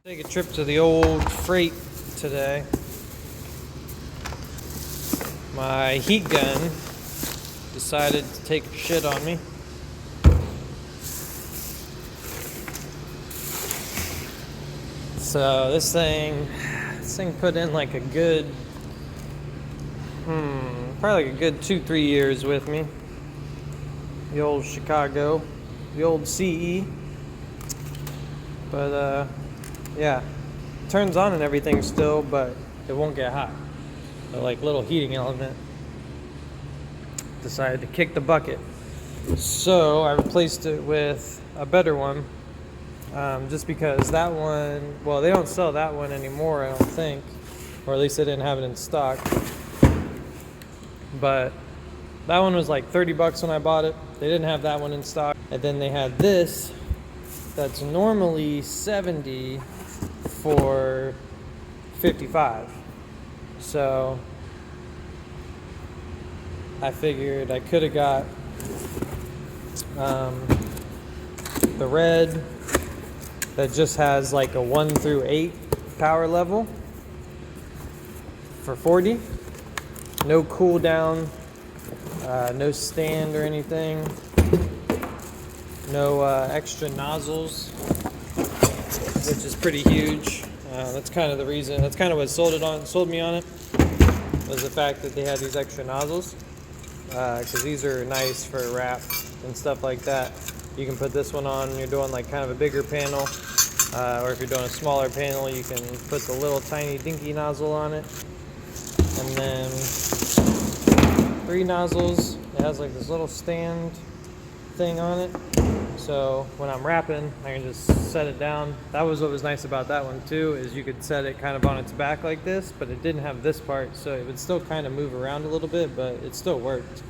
Take a trip to the old freight today. My heat gun decided to take a shit on me. So this thing put in like a good, probably like a good 2-3 years with me. The old Chicago, the old CE. But yeah, turns on and everything still, but it won't get hot. The like little heating element decided to kick the bucket. So I replaced it with a better one, just because that one, well, they don't sell that one anymore, I don't think, or at least they didn't have it in stock. But that one was like $30 when I bought it. They didn't have that one in stock. And then they had this that's normally $70 for $55. So I figured I could have got the red that just has like a 1 through 8 power level for $40. No cool down, no stand or anything, no extra nozzles, which is pretty huge. That's kind of the reason. That's kind of what sold me on it, was the fact that they had these extra nozzles. Because these are nice for wrap and stuff like that. You can put this one on when you're doing like kind of a bigger panel, or if you're doing a smaller panel, you can put the little tiny dinky nozzle on it. And then 3 nozzles. It has like this little stand thing on it. So when I'm wrapping, I can just set it down. That was what was nice about that one too, is you could set it kind of on its back like this, but it didn't have this part, so it would still kind of move around a little bit, but it still worked.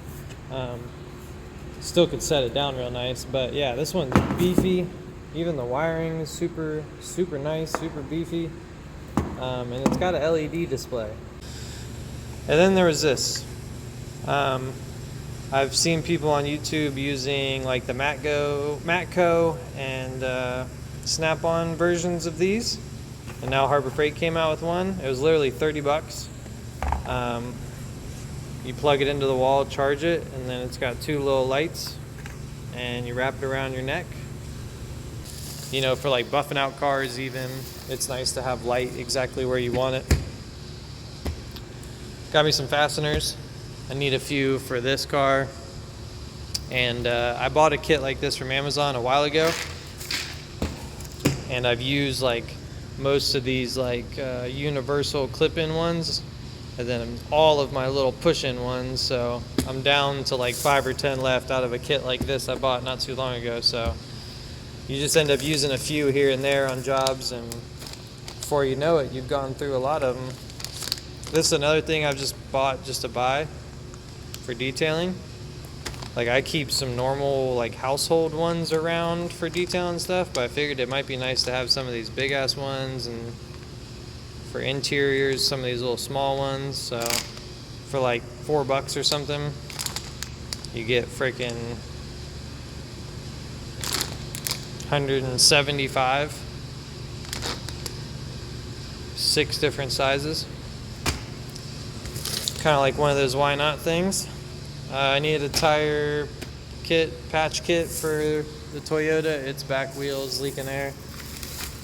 Still could set it down real nice, but yeah, this one's beefy. Even the wiring is super nice, super beefy, and it's got an LED display. And then there was this. I've seen people on YouTube using like the Matco and Snap-on versions of these, and now Harbor Freight came out with one. It was literally $30. You plug it into the wall, charge it, and then it's got 2 little lights, and you wrap it around your neck. You know, for like buffing out cars even, it's nice to have light exactly where you want it. Got me some fasteners. I need a few for this car, and I bought a kit like this from Amazon a while ago, and I've used like most of these like universal clip-in ones, and then all of my little push-in ones, so I'm down to like 5 or 10 left out of a kit like this I bought not too long ago. So you just end up using a few here and there on jobs, and before you know it, you've gone through a lot of them. This is another thing I've just bought just to buy for detailing. Like, I keep some normal like household ones around for detailing stuff, but I figured it might be nice to have some of these big ass ones, and for interiors some of these little small ones. So for like $4 or something, you get freaking 175, 6 different sizes. Kind of like one of those why not things. I needed a tire kit, patch kit for the Toyota. Its back wheel is leaking air,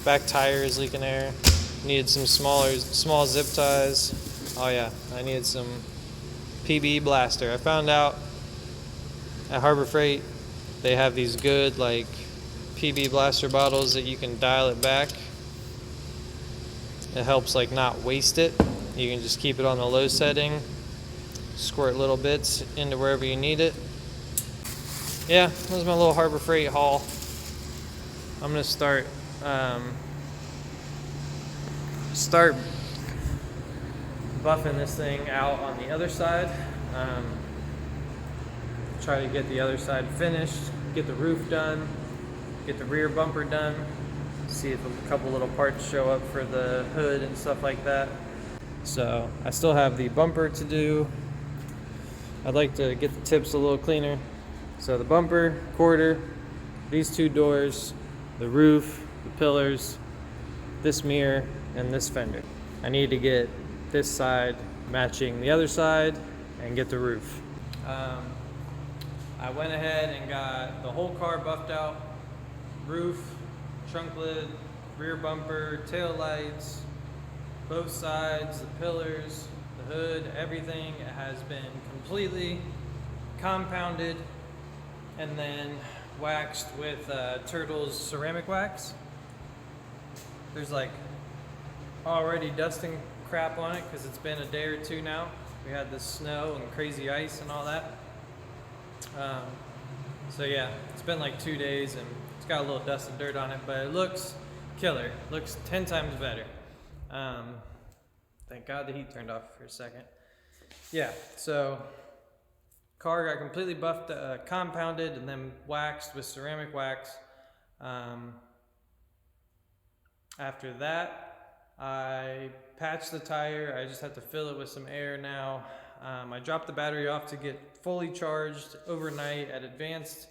back tire is leaking air. Needed some small zip ties. Oh yeah, I needed some PB blaster. I found out at Harbor Freight they have these good like PB blaster bottles that you can dial it back. It helps like not waste it. You can just keep it on the low setting, squirt little bits into wherever you need it. Yeah, that was my little Harbor Freight haul. I'm gonna start buffing this thing out on the other side. Try to get the other side finished, get the roof done, get the rear bumper done, see if a couple little parts show up for the hood and stuff like that. So I still have the bumper to do. I'd like to get the tips a little cleaner. So the bumper, quarter, these 2 doors, the roof, the pillars, this mirror and this fender. I need to get this side matching the other side and get the roof. I went ahead and got the whole car buffed out. Roof, trunk lid, rear bumper, tail lights, both sides, the pillars, the hood, everything has been completely compounded and then waxed with Turtle's ceramic wax. There's like already dusting crap on it because it's been a day or two now. We had the snow and crazy ice and all that. So yeah, it's been like 2 days and it's got a little dust and dirt on it, but it looks killer. Looks 10 times better. Thank God the heat turned off for a second. Yeah, so car got completely buffed, compounded and then waxed with ceramic wax. After that, I patched the tire. I just have to fill it with some air now. I dropped the battery off to get fully charged overnight at Advanced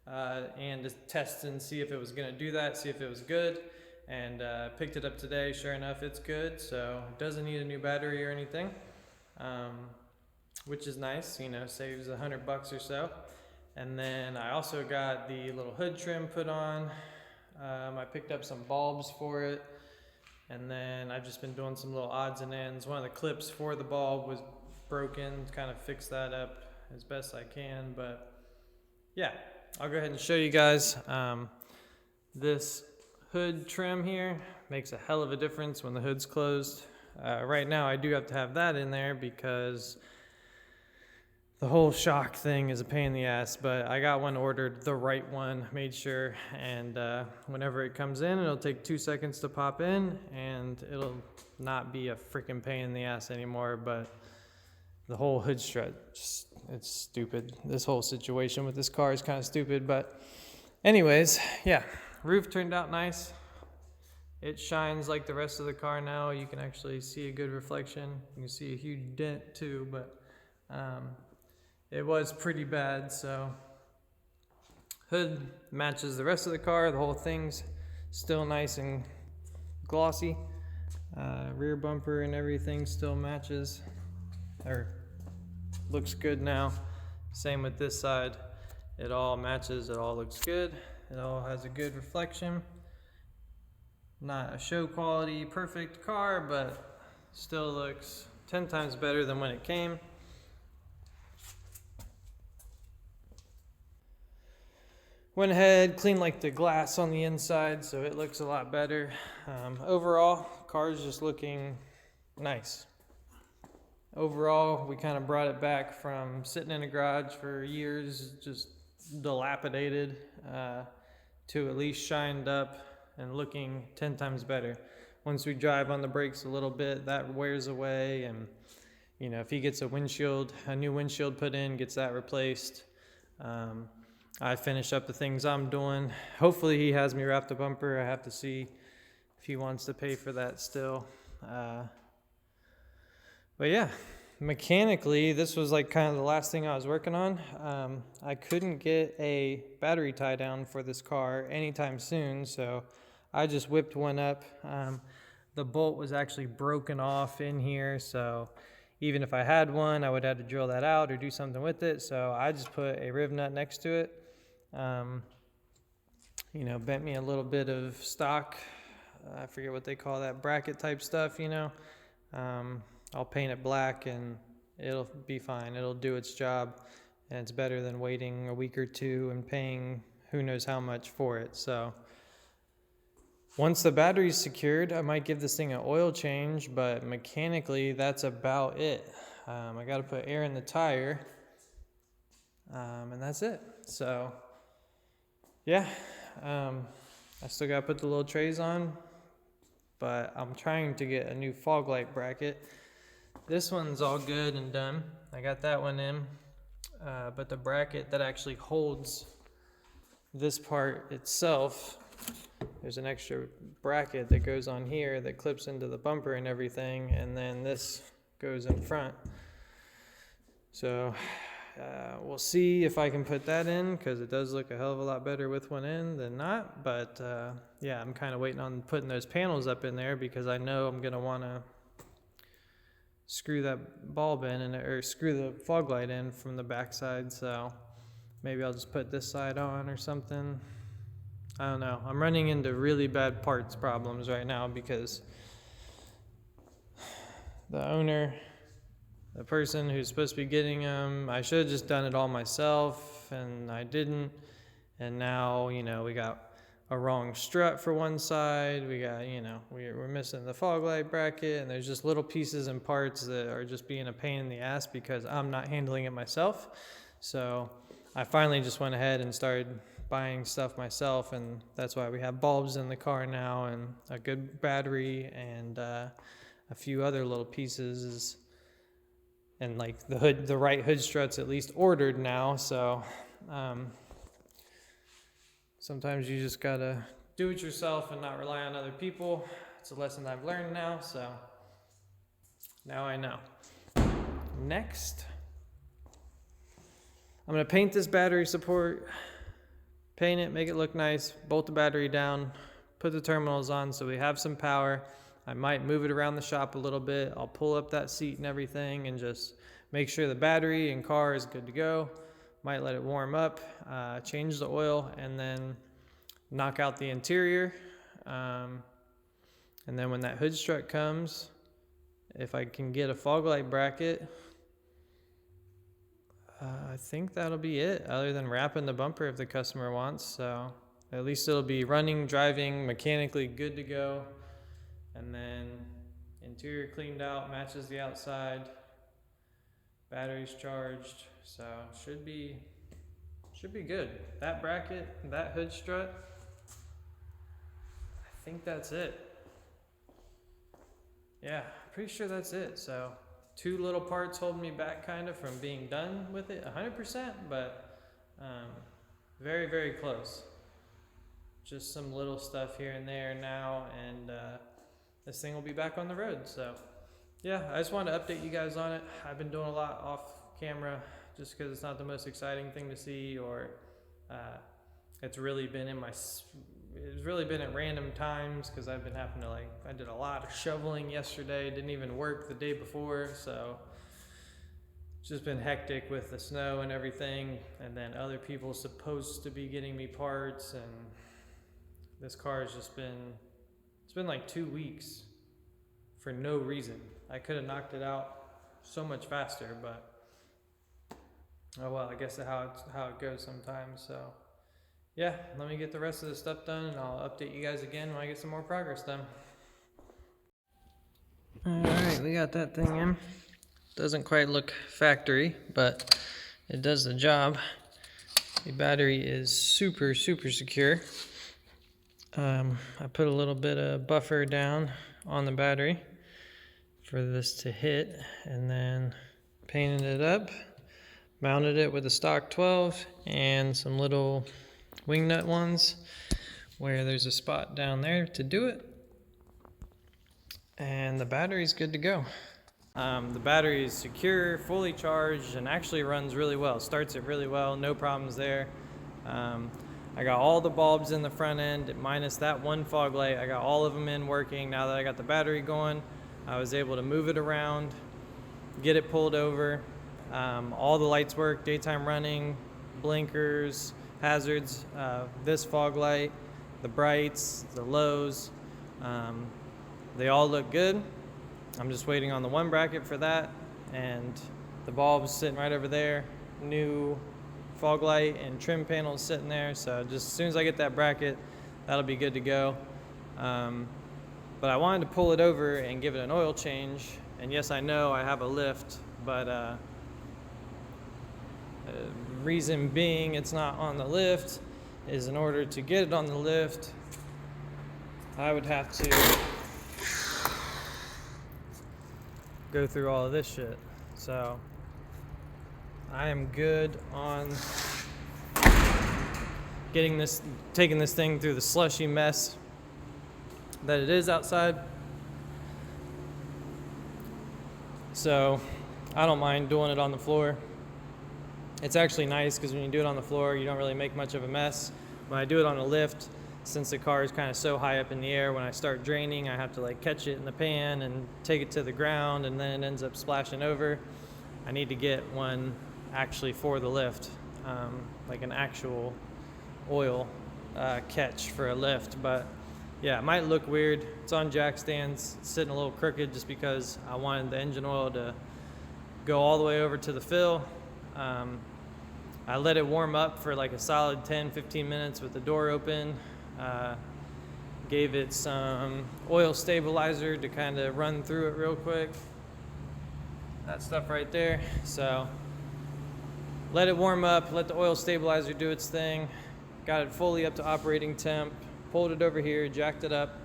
and to test and see if it was going to do that, see if it was good. And picked it up today. Sure enough, it's good. So it doesn't need a new battery or anything, which is nice. You know, saves $100 or so. And then I also got the little hood trim put on. I picked up some bulbs for it. And then I've just been doing some little odds and ends. One of the clips for the bulb was broken. Kind of fix that up as best I can. But yeah, I'll go ahead and show you guys. This hood trim here makes a hell of a difference when the hood's closed. Right now I do have to have that in there because the whole shock thing is a pain in the ass, but I got one ordered, the right one, made sure, and whenever it comes in, it'll take 2 seconds to pop in, and it'll not be a freaking pain in the ass anymore. But the whole hood strut, it's stupid. This whole situation with this car is kind of stupid, but anyways, yeah. Roof turned out nice. It shines like the rest of the car now. You can actually see a good reflection. You can see a huge dent too, but it was pretty bad. So hood matches the rest of the car. The whole thing's still nice and glossy. Rear bumper and everything still matches or looks good now. Same with this side. It all matches. It all looks good. It all has a good reflection. Not a show quality perfect car, but still looks 10 times better than when it came. Went ahead, cleaned like the glass on the inside so it looks a lot better. Overall, car's just looking nice. Overall, we kind of brought it back from sitting in a garage for years, just dilapidated, to at least shined up and looking 10 times better. Once we drive on the brakes a little bit, that wears away, and you know, if he gets a new windshield put in, gets that replaced. I finish up the things I'm doing. Hopefully he has me wrap the bumper. I have to see if he wants to pay for that still. But yeah, mechanically, this was like kind of the last thing I was working on. I couldn't get a battery tie down for this car anytime soon, so I just whipped one up. The bolt was actually broken off in here, so even if I had one, I would have to drill that out or do something with it. So I just put a riv nut next to it. You know, bent me a little bit of stock. I forget what they call that, bracket type stuff, you know. I'll paint it black and it'll be fine. It'll do its job, and it's better than waiting a week or two and paying who knows how much for it. So once the battery's secured, I might give this thing an oil change, but mechanically that's about it. I got to put air in the tire, and that's it. So yeah, I still got to put the little trays on, but I'm trying to get a new fog light bracket. This one's all good and done. I got that one in, but the bracket that actually holds this part itself, there's an extra bracket that goes on here that clips into the bumper and everything, and then this goes in front. So We'll see if I can put that in, because it does look a hell of a lot better with one in than not. But yeah, I'm kind of waiting on putting those panels up in there, because I know I'm going to want to screw that bulb in, or screw the fog light in from the back side. So maybe I'll just put this side on or something. I don't know. I'm running into really bad parts problems right now, because the owner, the person who's supposed to be getting them, I should have just done it all myself, and I didn't. And now, we got a wrong strut for one side. We got, we're missing the fog light bracket, and there's just little pieces and parts that are just being a pain in the ass because I'm not handling it myself. So I finally just went ahead and started buying stuff myself, and that's why we have bulbs in the car now, and a good battery, and a few other little pieces, and like the right hood struts at least ordered now. So sometimes you just gotta do it yourself and not rely on other people. It's a lesson I've learned now, so now I know. Next, I'm gonna paint this battery support, paint it, make it look nice, bolt the battery down, put the terminals on so we have some power. I might move it around the shop a little bit. I'll pull up that seat and everything and just make sure the battery and car is good to go. Might let it warm up, change the oil, and then knock out the interior. And then when that hood strut comes, if I can get a fog light bracket, I think that'll be it, other than wrapping the bumper if the customer wants. So at least it'll be running, driving, mechanically good to go. And then interior cleaned out, matches the outside, battery's charged, so should be good. That bracket, that hood strut, I think that's it. Yeah, pretty sure that's it. So 2 little parts holding me back kind of from being done with it 100%, but very, very close. Just some little stuff here and there now, and this thing will be back on the road. So yeah, I just wanted to update you guys on it. I've been doing a lot off camera just because it's not the most exciting thing to see, or it's really been at random times, because I've been having to, I did a lot of shoveling yesterday, didn't even work the day before, so it's just been hectic with the snow and everything, and then other people supposed to be getting me parts, and this car has just been, it's been like 2 weeks for no reason. I could have knocked it out so much faster, but oh well, I guess that's how it goes sometimes. So yeah, let me get the rest of the stuff done, and I'll update you guys again when I get some more progress done. Alright, we got that thing in. Doesn't quite look factory, but it does the job. The battery is super, super secure. I put a little bit of buffer down on the battery for this to hit, and then painted it up, mounted it with a stock 12 and some little wing nut ones where there's a spot down there to do it, and the battery's good to go. The battery is secure, fully charged, and actually runs really well. Starts it really well, no problems there. I got all the bulbs in the front end, minus that one fog light. I got all of them in working. Now that I got the battery going, I was able to move it around, get it pulled over. All the lights work, daytime running, blinkers, hazards, this fog light, the brights, the lows, they all look good. I'm just waiting on the one bracket for that, and the bulb's sitting right over there. New fog light and trim panels sitting there, so just as soon as I get that bracket, that'll be good to go. But I wanted to pull it over and give it an oil change, and yes, I know I have a lift, but reason being it's not on the lift is, in order to get it on the lift, I would have to go through all of this shit. So I am good on taking this thing through the slushy mess that it is outside. So I don't mind doing it on the floor. It's actually nice because when you do it on the floor, you don't really make much of a mess. When I do it on a lift, since the car is kind of so high up in the air, when I start draining, I have to like catch it in the pan and take it to the ground, and then it ends up splashing over. I need to get one actually for the lift, like an actual oil catch for a lift. But yeah, it might look weird. It's on jack stands, it's sitting a little crooked just because I wanted the engine oil to go all the way over to the fill. I let it warm up for like a solid 10-15 minutes with the door open. Gave it some oil stabilizer to kind of run through it real quick. That stuff right there. So let it warm up, let the oil stabilizer do its thing. Got it fully up to operating temp, pulled it over here, jacked it up,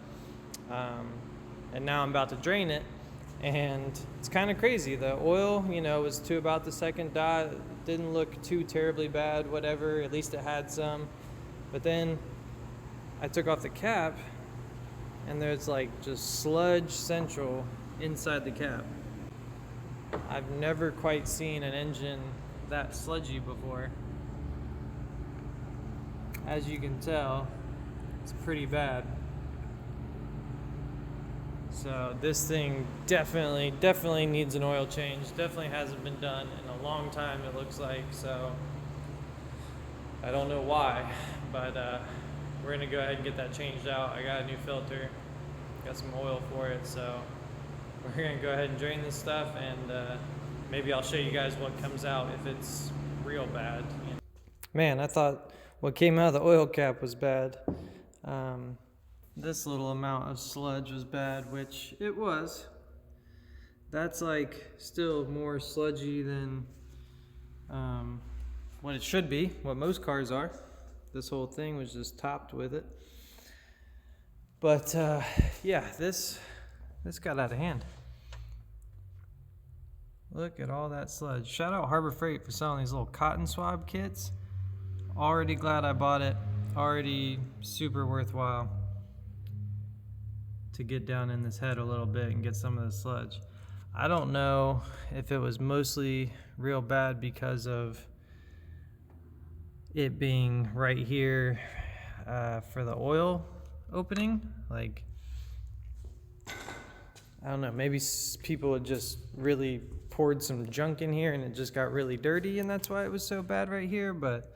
and now I'm about to drain it. And it's kind of crazy. The oil, was to about the second dot. It didn't look too terribly bad, whatever. At least it had some. But then I took off the cap, and there's like just sludge central inside the cap. I've never quite seen an engine that sludgy before. As you can tell, it's pretty bad. So this thing definitely needs an oil change. Definitely hasn't been done in a long time, it looks like. So I don't know why, but we're gonna go ahead and get that changed out. I got a new filter, got some oil for it, so we're gonna go ahead and drain this stuff, and maybe I'll show you guys what comes out if it's real bad. Man, I thought what came out of the oil cap was bad. This little amount of sludge was bad, which it was. That's like still more sludgy than what it should be, what most cars are. This whole thing was just topped with it. But yeah, this got out of hand. Look at all that sludge. Shout out Harbor Freight for selling these little cotton swab kits. Already glad I bought it. Already super worthwhile to get down in this head a little bit and get some of the sludge. I don't know if it was mostly real bad because of it being right here for the oil opening. Like, I don't know, maybe people had just really poured some junk in here and it just got really dirty, and that's why it was so bad right here. But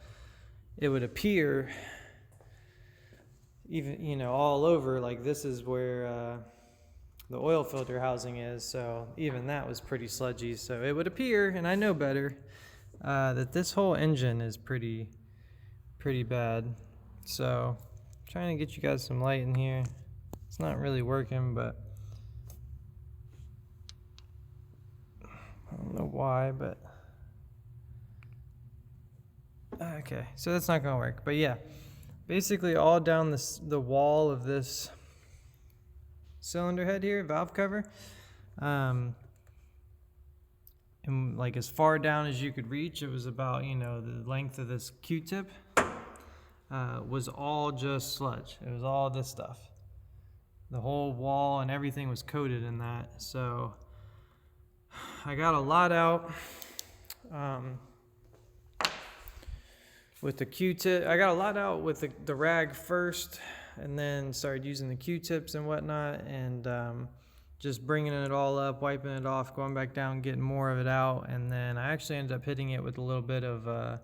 it would appear even, all over, like this is where the oil filter housing is, so even that was pretty sludgy. So it would appear, and I know better, that this whole engine is pretty bad. So I'm trying to get you guys some light in here. It's not really working, but I don't know why, but okay, so that's not gonna work. But yeah, basically all down the wall of this cylinder head here, valve cover, and like as far down as you could reach, it was about the length of this Q-tip, was all just sludge. It was all this stuff. The whole wall and everything was coated in that. So I got a lot out with the Q-tip. I got a lot out with the rag first, and then started using the Q-tips and whatnot, and just bringing it all up, wiping it off, going back down, getting more of it out. And then I actually ended up hitting it with a little bit of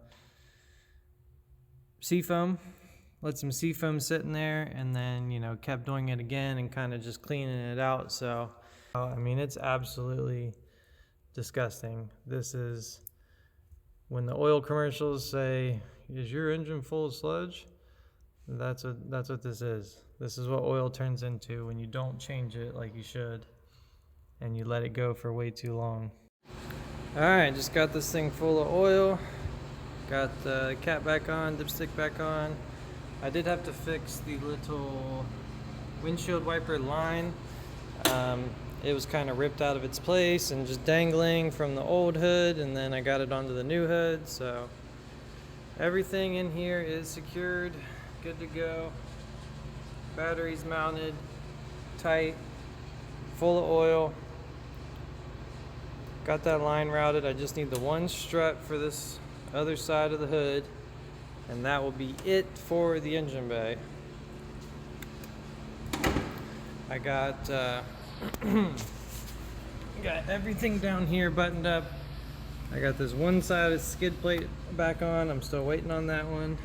seafoam. Let some seafoam sit in there, and then kept doing it again and kind of just cleaning it out. So I mean, it's absolutely disgusting. This is when the oil commercials say, "Is your engine full of sludge?" That's what this is. This is what oil turns into when you don't change it like you should and you let it go for way too long. Alright, just got this thing full of oil. Got the cap back on, dipstick back on. I did have to fix the little windshield wiper line. It was kind of ripped out of its place and just dangling from the old hood, and then I got it onto the new hood. So everything in here is secured, good to go. Batteries mounted, tight, full of oil. Got that line routed. I just need the one strut for this other side of the hood, and that will be it for the engine bay. I got got everything down here buttoned up. I got this one side of skid plate back on. I'm still waiting on that one.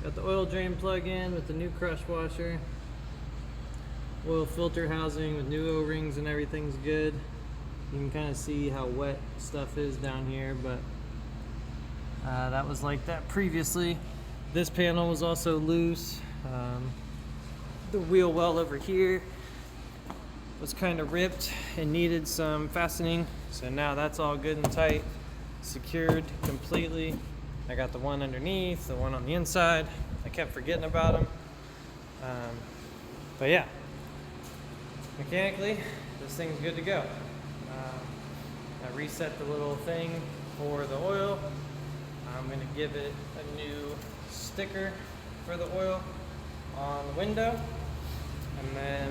Got the oil drain plug in with the new crush washer. Oil filter housing with new O-rings and everything's good. You can kind of see how wet stuff is down here, but that was like that previously. This panel was also loose. The wheel well over here was kind of ripped and needed some fastening, so now that's all good and tight, secured completely. I got the one underneath, the one on the inside. I kept forgetting about them, but yeah, mechanically this thing's good to go. I reset the little thing for the oil. I'm going to give it a new sticker for the oil on the window, and then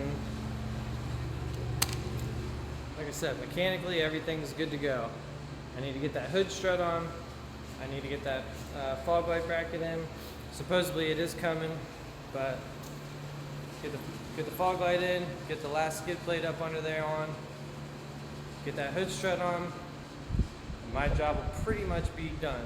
like I said, mechanically everything's good to go. I need to get that hood strut on. I need to get that fog light bracket in. Supposedly it is coming, but get the fog light in, get the last skid plate up under there on, get that hood strut on, and my job will pretty much be done.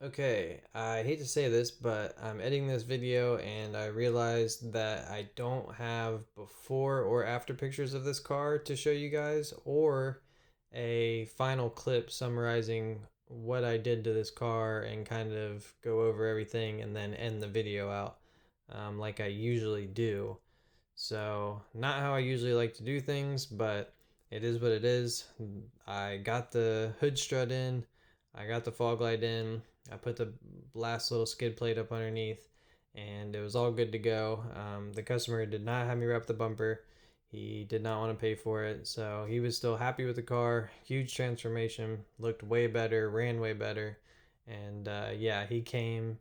Okay, I hate to say this, but I'm editing this video and I realized that I don't have before or after pictures of this car to show you guys, or a final clip summarizing what I did to this car and kind of go over everything and then end the video out like I usually do. So not how I usually like to do things, but it is what it is. I got the hood strut in, I got the fog light in, I put the last little skid plate up underneath, and it was all good to go. The customer did not have me wrap the bumper. He did not want to pay for it, so he was still happy with the car. Huge transformation, looked way better, ran way better, and yeah, he came,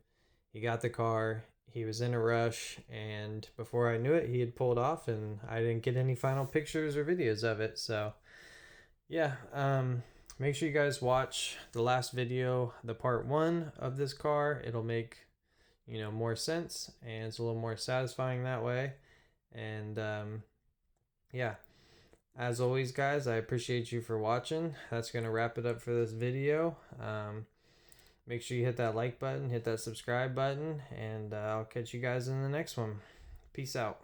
he got the car, he was in a rush, and before I knew it, he had pulled off, and I didn't get any final pictures or videos of it. So yeah, make sure you guys watch the last video, the part 1 of this car. It'll make, you know, more sense, and it's a little more satisfying that way. And yeah, as always guys, I appreciate you for watching. That's gonna wrap it up for this video. Make sure you hit that like button, hit that subscribe button, and I'll catch you guys in the next one. Peace out.